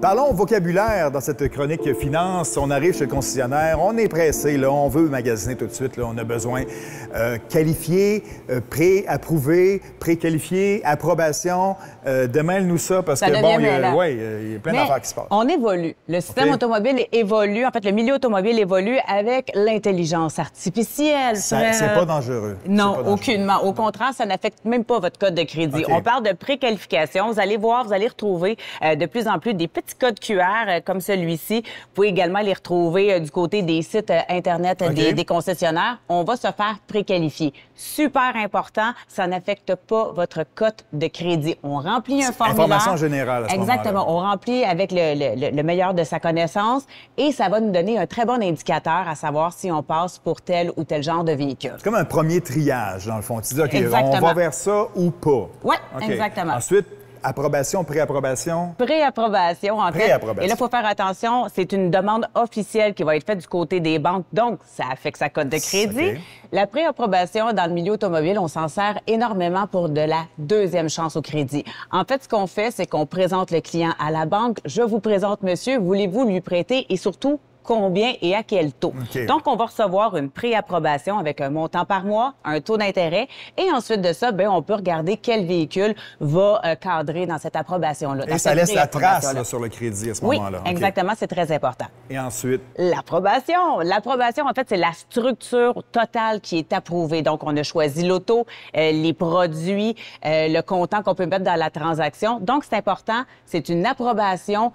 Parlons vocabulaire dans cette chronique finance. On arrive chez le concessionnaire, on est pressé, là, on veut magasiner tout de suite, là, on a besoin qualifié, pré-approuvé, pré-qualifié, approbation. Demêle-nous ça parce que, bon, il y a plein d'affaires qui se passent. On évolue. Le système automobile évolue. En fait, le milieu automobile évolue avec l'intelligence artificielle. C'est pas dangereux. Non, pas dangereux. Aucunement. Au contraire, ça n'affecte même pas votre code de crédit. Okay. On parle de préqualification. Vous allez voir, vous allez retrouver de plus en plus des petits codes QR comme celui-ci. Vous pouvez également les retrouver du côté des sites Internet des concessionnaires. On va se faire préqualifier. Super important, ça n'affecte pas votre cote de crédit. On remplit un formulaire. Information générale à ce Exactement. On remplit avec le meilleur de sa connaissance et ça va nous donner un très bon indicateur à savoir si on passe pour tel ou tel genre de véhicule. C'est comme un premier triage, dans le fond. Tu dis, OK, Exactement. on va vers ça ou pas. Oui, okay. Exactement. Ensuite, approbation, préapprobation? Préapprobation, en fait. Préapprobation. Et là, il faut faire attention, c'est une demande officielle qui va être faite du côté des banques, donc ça affecte sa cote de crédit. Okay. La préapprobation, dans le milieu automobile, on s'en sert énormément pour de la deuxième chance au crédit. En fait, ce qu'on fait, c'est qu'on présente le client à la banque. Je vous présente, monsieur, voulez-vous lui prêter et surtout, combien et à quel taux. Okay. Donc, on va recevoir une préapprobation avec un montant par mois, un taux d'intérêt, et ensuite de ça, on peut regarder quel véhicule va cadrer dans cette approbation-là. Et ça laisse la trace là, sur le crédit à ce moment-là. Oui, exactement, c'est très important. Et ensuite? L'approbation. L'approbation, en fait, c'est la structure totale qui est approuvée. Donc, on a choisi l'auto, les produits, le comptant qu'on peut mettre dans la transaction. Donc, c'est important, c'est une approbation.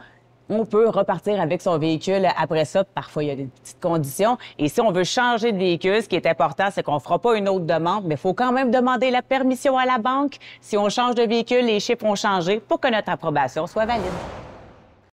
On peut repartir avec son véhicule après ça. Parfois, il y a des petites conditions. Et si on veut changer de véhicule, ce qui est important, c'est qu'on ne fera pas une autre demande, mais il faut quand même demander la permission à la banque. Si on change de véhicule, les chiffres ont changé pour que notre approbation soit valide.